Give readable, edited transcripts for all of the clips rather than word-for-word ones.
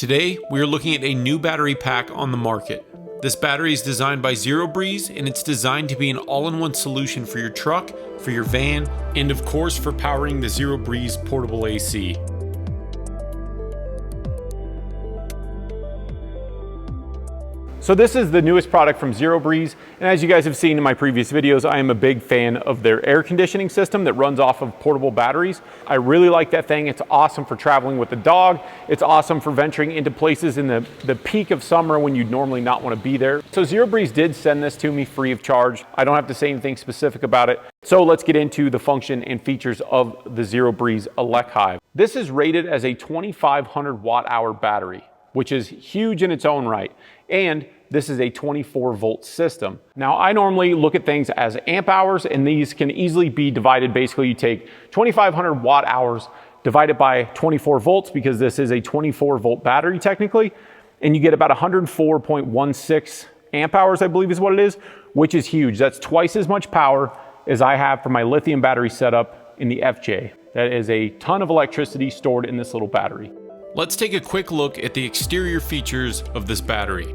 Today, we are looking at a new battery pack on the market. This battery is designed by Zerobreeze, and it's designed to be an all-in-one solution for your truck, for your van, and of course for powering the Zerobreeze portable AC. So this is the newest product from Zerobreeze, and as you guys have seen in my previous videos, I am a big fan of their air conditioning system that runs off of portable batteries. I really like that thing. It's awesome for traveling with the dog. It's awesome for venturing into places in the peak of summer when you'd normally not want to be there. So Zerobreeze did send this to me free of charge. I don't have to say anything specific about it. So let's get into the function and features of the Zerobreeze Elechive. This is rated as a 2500 watt hour battery, which is huge in its own right. And this is a 24 volt system. Now, I normally look at things as amp hours, and these can easily be divided. Basically, you take 2500 watt hours, divide it by 24 volts, because this is a 24 volt battery technically, and you get about 104.16 amp hours, I believe is what it is, which is huge. That's twice as much power as I have for my lithium battery setup in the FJ. That is a ton of electricity stored in this little battery. Let's take a quick look at the exterior features of this battery.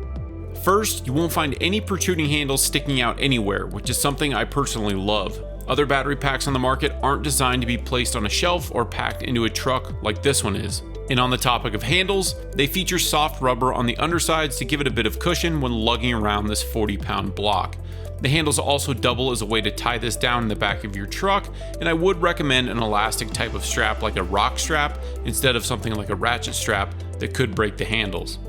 First, you won't find any protruding handles sticking out anywhere, which is something I personally love. Other battery packs on the market aren't designed to be placed on a shelf or packed into a truck like this one is. And on the topic of handles, they feature soft rubber on the undersides to give it a bit of cushion when lugging around this 40-pound block. The handles also double as a way to tie this down in the back of your truck, and I would recommend an elastic type of strap like a rock strap instead of something like a ratchet strap that could break the handles.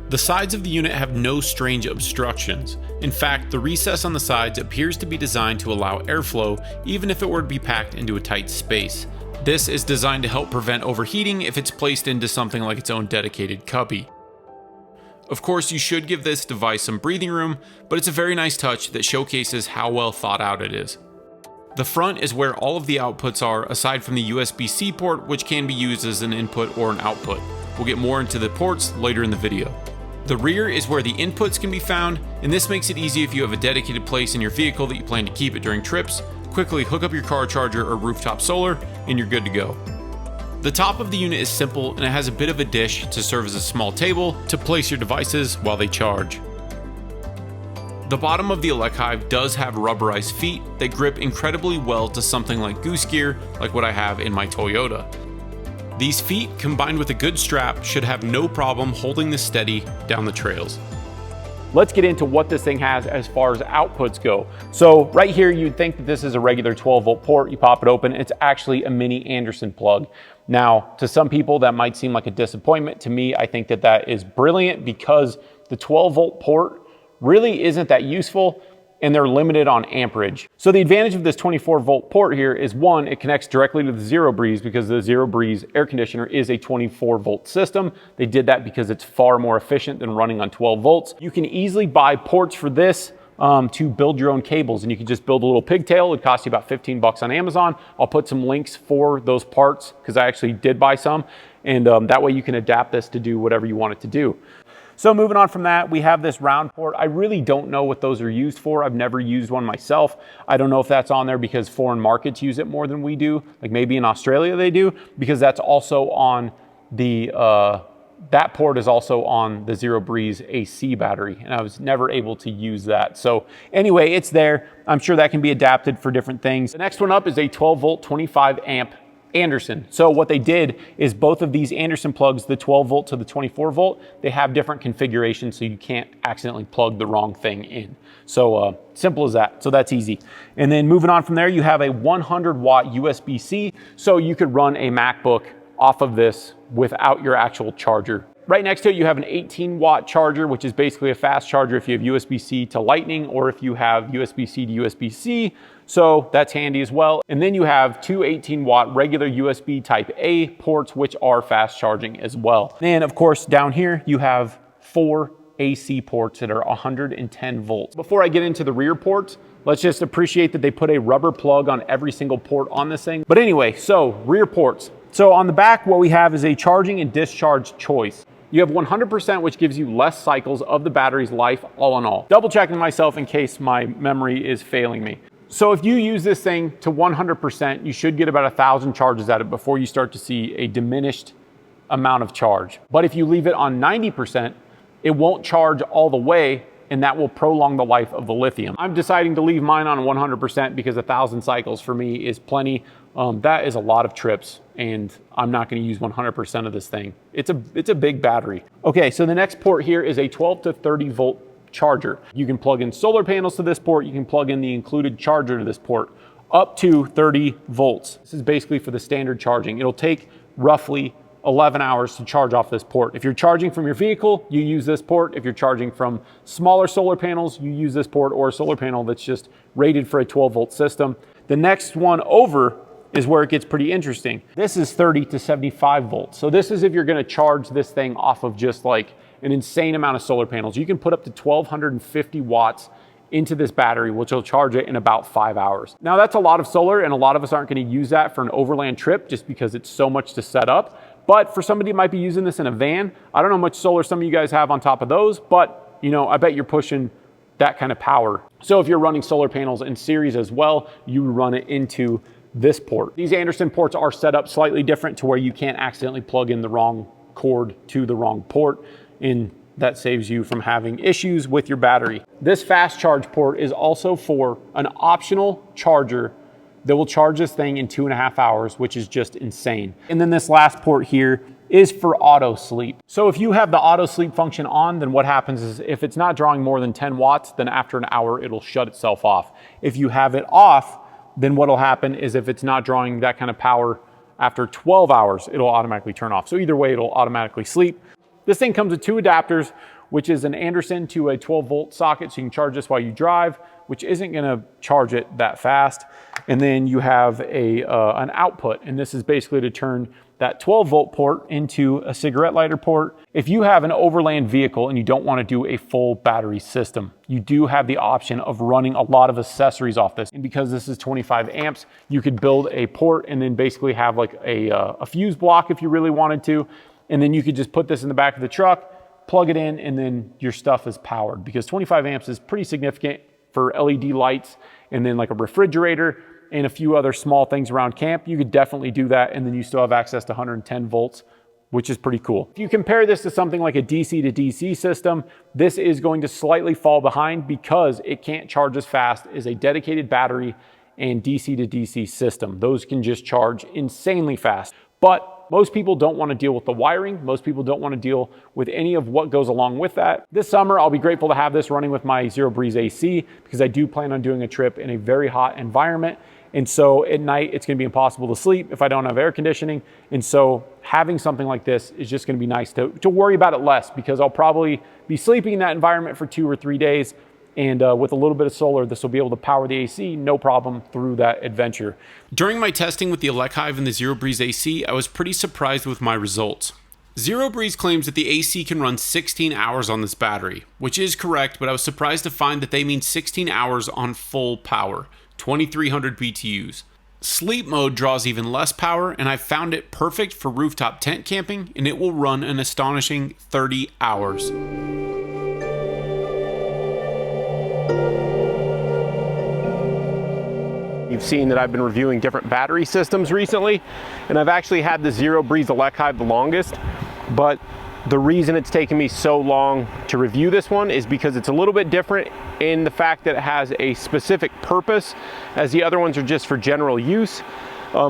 The sides of the unit have no strange obstructions. In fact, the recess on the sides appears to be designed to allow airflow even if it were to be packed into a tight space. This is designed to help prevent overheating if it's placed into something like its own dedicated cubby. Of course, you should give this device some breathing room, but it's a very nice touch that showcases how well thought out it is. The front is where all of the outputs are, aside from the USB-C port, which can be used as an input or an output. We'll get more into the ports later in the video. The rear is where the inputs can be found, and this makes it easy if you have a dedicated place in your vehicle that you plan to keep it during trips. Quickly hook up your car charger or rooftop solar, and you're good to go. The top of the unit is simple, and it has a bit of a dish to serve as a small table to place your devices while they charge. The bottom of the Elechive does have rubberized feet that grip incredibly well to something like goose gear, like what I have in my Toyota. These feet, combined with a good strap, should have no problem holding this steady down the trails. Let's get into what this thing has as far as outputs go. So right here, you'd think that this is a regular 12 volt port. You pop it open, it's actually a mini Anderson plug. Now, to some people that might seem like a disappointment. To me, I think that that is brilliant because the 12 volt port really isn't that useful, and they're limited on amperage. So the advantage of this 24 volt port here is, one, it connects directly to the Zerobreeze because the Zerobreeze air conditioner is a 24 volt system. They did that because it's far more efficient than running on 12 volts. You can easily buy ports for this to build your own cables, and you can just build a little pigtail. It costs you about 15 bucks on Amazon. I'll put some links for those parts because I actually did buy some, and that way you can adapt this to do whatever you want it to do. So moving on from that, we have this round port. I really don't know what those are used for. I've never used one myself. I don't know if that's on there because foreign markets use it more than we do. Like maybe in Australia they do, because that's also on the, that port is also on the Zerobreeze AC battery, and I was never able to use that. So anyway, it's there. I'm sure that can be adapted for different things. The next one up is a 12 volt, 25 amp Anderson. So what they did is both of these Anderson plugs, the 12 volt to the 24 volt, they have different configurations so you can't accidentally plug the wrong thing in. So simple as that. So that's easy. And then moving on from there, you have a 100 watt USB-C. So you could run a MacBook off of this without your actual charger. Right next to it, you have an 18 watt charger, which is basically a fast charger if you have USB-C to Lightning, or if you have USB-C to USB-C. So that's handy as well. And then you have two 18 watt regular USB type A ports, which are fast charging as well. And of course, down here, you have 4 AC ports that are 110 volts. Before I get into the rear ports, let's just appreciate that they put a rubber plug on every single port on this thing. But anyway, so rear ports. So on the back, what we have is a charging and discharge choice. You have 100%, which gives you less cycles of the battery's life all in all. Double checking myself in case my memory is failing me. So if you use this thing to 100%, you should get about 1,000 charges at it before you start to see a diminished amount of charge. But if you leave it on 90%, it won't charge all the way, and that will prolong the life of the lithium. I'm deciding to leave mine on 100% because 1,000 cycles for me is plenty. That is a lot of trips, and I'm not going to use 100% of this thing. It's a big battery. Okay, so the next port here is a 12 to 30 volt charger. You can plug in solar panels to this port. You can plug in the included charger to this port, up to 30 volts. This is basically for the standard charging. It'll take roughly 11 hours to charge off this port. If you're charging from your vehicle, you use this port. If you're charging from smaller solar panels, you use this port, or a solar panel that's just rated for a 12 volt system. The next one over is where it gets pretty interesting. This is 30 to 75 volts. So this is if you're gonna charge this thing off of just like an insane amount of solar panels. You can put up to 1,250 watts into this battery, which will charge it in about 5 hours. Now that's a lot of solar, and a lot of us aren't gonna use that for an overland trip just because it's so much to set up. But for somebody who might be using this in a van, I don't know how much solar some of you guys have on top of those, but you know, I bet you're pushing that kind of power. So if you're running solar panels in series as well, you run it into this port. These Anderson ports are set up slightly different to where you can't accidentally plug in the wrong cord to the wrong port, and that saves you from having issues with your battery. This fast charge port is also for an optional charger that will charge this thing in 2.5 hours, which is just insane. And then this last port here is for auto sleep. So if you have the auto sleep function on, then what happens is if it's not drawing more than 10 watts, then after an hour, it'll shut itself off. If you have it off, then what'll happen is if it's not drawing that kind of power after 12 hours, it'll automatically turn off. So either way, it'll automatically sleep. This thing comes with 2 adapters, which is an Anderson to a 12 volt socket, so you can charge this while you drive, which isn't gonna charge it that fast. And then you have an output, and this is basically to turn that 12 volt port into a cigarette lighter port. If you have an overland vehicle and you don't want to do a full battery system, you do have the option of running a lot of accessories off this. And because this is 25 amps, you could build a port and then basically have like a fuse block if you really wanted to. And then you could just put this in the back of the truck, plug it in, and then your stuff is powered, because 25 amps is pretty significant for LED lights, and then like a refrigerator and a few other small things around camp. You could definitely do that, and then you still have access to 110 volts, which is pretty cool. If you compare this to something like a DC to DC system, this is going to slightly fall behind because it can't charge as fast as a dedicated battery and DC to DC system. Those can just charge insanely fast. But most people don't want to deal with the wiring. Most people don't want to deal with any of what goes along with that. This summer, I'll be grateful to have this running with my Zerobreeze AC, because I do plan on doing a trip in a very hot environment. And so at night, it's going to be impossible to sleep if I don't have air conditioning. And so having something like this is just going to be nice to worry about it less, because I'll probably be sleeping in that environment for 2 or 3 days. And with a little bit of solar, this will be able to power the AC, no problem, through that adventure. During my testing with the Elechive and the Zerobreeze AC, I was pretty surprised with my results. Zerobreeze claims that the AC can run 16 hours on this battery, which is correct, but I was surprised to find that they mean 16 hours on full power, 2300 BTUs. Sleep mode draws even less power, and I found it perfect for rooftop tent camping, and it will run an astonishing 30 hours. You've seen that I've been reviewing different battery systems recently, and I've actually had the Zerobreeze Elechive the longest, but the reason it's taken me so long to review this one is because it's a little bit different in the fact that it has a specific purpose, as the other ones are just for general use.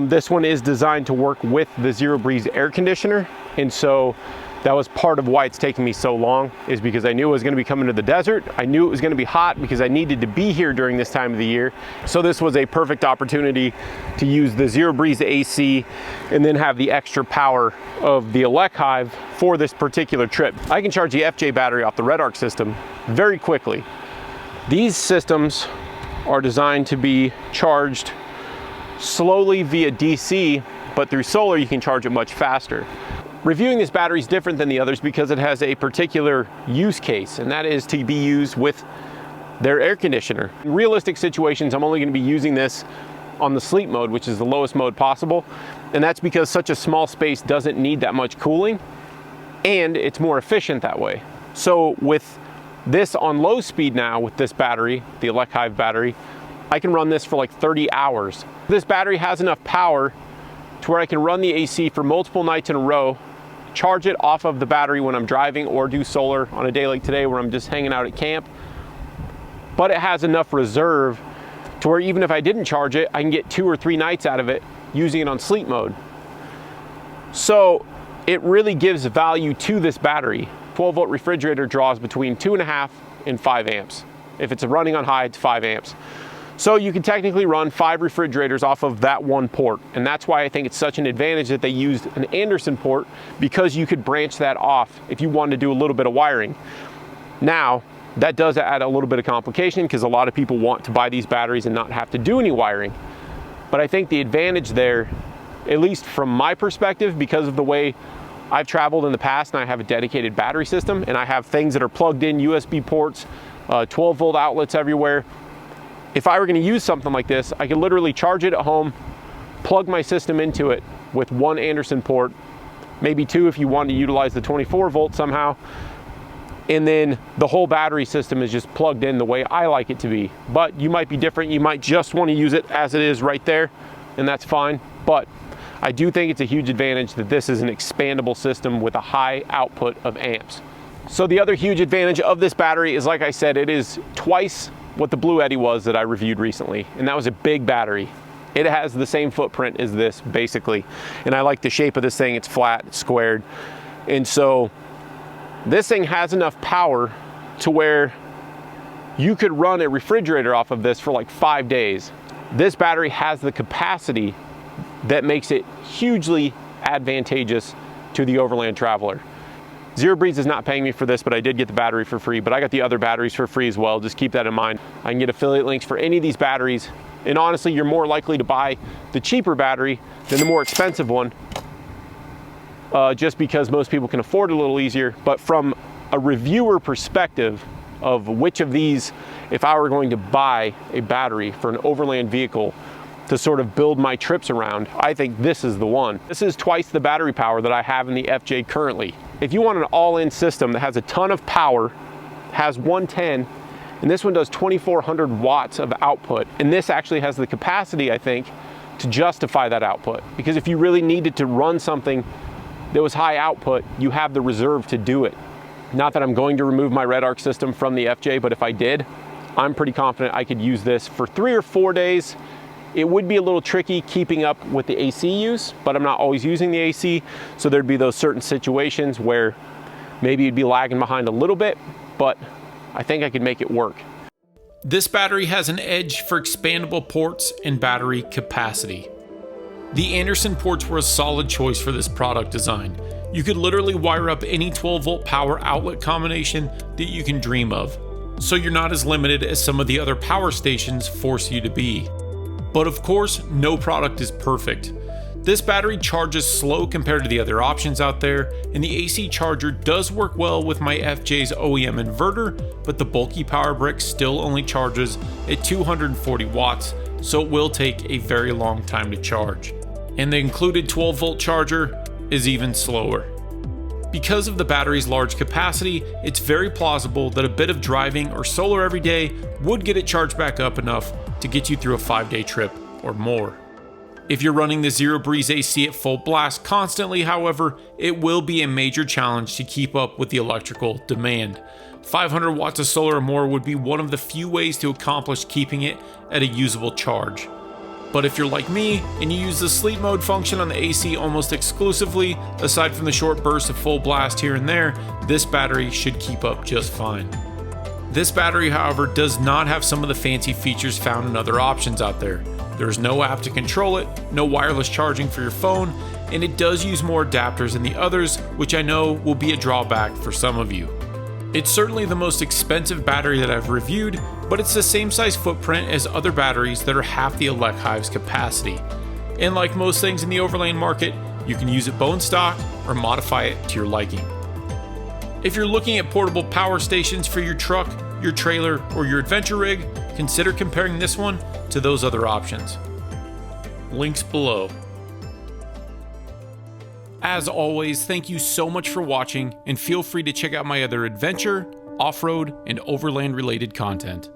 This one is designed to work with the Zerobreeze air conditioner, and so that was part of why it's taking me so long, is because I knew I was going to be coming to the desert. I knew it was going to be hot because I needed to be here during this time of the year. So this was a perfect opportunity to use the Zerobreeze AC and then have the extra power of the Elechive for this particular trip. I can charge the FJ battery off the Red Arc system very quickly. These systems are designed to be charged slowly via DC, but through solar you can charge it much faster. Reviewing this battery is different than the others because it has a particular use case, and that is to be used with their air conditioner. In realistic situations, I'm only going to be using this on the sleep mode, which is the lowest mode possible, and that's because such a small space doesn't need that much cooling, and it's more efficient that way. So with this on low speed now, with this battery, the Elechive battery, I can run this for like 30 hours. This battery has enough power to where I can run the AC for multiple nights in a row charge it off of the battery when I'm driving or do solar on a day like today where I'm just hanging out at camp. But it has enough reserve to where even if I didn't charge it, I can get 2 or 3 nights out of it using it on sleep mode. So it really gives value to this battery. 12 volt refrigerator draws between 2.5 and 5 amps. If it's running on high, it's 5 amps. So you can technically run 5 refrigerators off of that one port. And that's why I think it's such an advantage that they used an Anderson port, because you could branch that off if you wanted to do a little bit of wiring. Now, that does add a little bit of complication because a lot of people want to buy these batteries and not have to do any wiring. But I think the advantage there, at least from my perspective, because of the way I've traveled in the past and I have a dedicated battery system and I have things that are plugged in, USB ports, 12 volt outlets everywhere. If I were going to use something like this, I could literally charge it at home, plug my system into it with 1 Anderson port, maybe 2 if you want to utilize the 24 volt somehow, and then the whole battery system is just plugged in the way I like it to be. But you might be different. You might just want to use it as it is right there, and that's fine. But I do think it's a huge advantage that this is an expandable system with a high output of amps. So the other huge advantage of this battery is, like I said, it is twice what the Blue Eddy was that I reviewed recently, and that was a big battery. It has the same footprint as this basically, and I like the shape of this thing. It's flat, it's squared, and so this thing has enough power to where you could run a refrigerator off of this for like 5 days. This battery has the capacity that makes it hugely advantageous to the Overland traveler. Zerobreeze is not paying me for this, but I did get the battery for free, but I got the other batteries for free as well. Just keep that in mind. I can get affiliate links for any of these batteries. And honestly, you're more likely to buy the cheaper battery than the more expensive one, just because most people can afford it a little easier. But from a reviewer perspective of which of these, if I were going to buy a battery for an Overland vehicle to sort of build my trips around, I think this is the one. This is twice the battery power that I have in the FJ currently. If you want an all-in system that has a ton of power, has 110, and this one does 2400 watts of output, and this actually has the capacity, I think, to justify that output. Because if you really needed to run something that was high output, you have the reserve to do it. Not that I'm going to remove my Red Arc system from the FJ, but if I did, I'm pretty confident I could use this for 3 or 4 days. It would be a little tricky keeping up with the AC use, but I'm not always using the AC, so there'd be those certain situations where maybe you'd be lagging behind a little bit, but I think I could make it work. This battery has an edge for expandable ports and battery capacity. The Anderson ports were a solid choice for this product design. You could literally wire up any 12 volt power outlet combination that you can dream of, so you're not as limited as some of the other power stations force you to be. But of course, no product is perfect. This battery charges slow compared to the other options out there, and the AC charger does work well with my FJ's OEM inverter, but the bulky power brick still only charges at 240 watts, so it will take a very long time to charge. And the included 12 volt charger is even slower. Because of the battery's large capacity, it's very plausible that a bit of driving or solar every day would get it charged back up enough to get you through a 5-day trip or more. If you're running the Zerobreeze AC at full blast constantly, however, it will be a major challenge to keep up with the electrical demand. 500 watts of solar or more would be one of the few ways to accomplish keeping it at a usable charge. But if you're like me and you use the sleep mode function on the AC almost exclusively, aside from the short bursts of full blast here and there, this battery should keep up just fine. This battery, however, does not have some of the fancy features found in other options out there. There's no app to control it, no wireless charging for your phone, and it does use more adapters than the others, which I know will be a drawback for some of you. It's certainly the most expensive battery that I've reviewed, but it's the same size footprint as other batteries that are half the Elechive's capacity. And like most things in the Overland market, you can use it bone stock or modify it to your liking. If you're looking at portable power stations for your truck, your trailer, or your adventure rig, consider comparing this one to those other options. Links below. As always, thank you so much for watching, and feel free to check out my other adventure, off-road, and overland related content.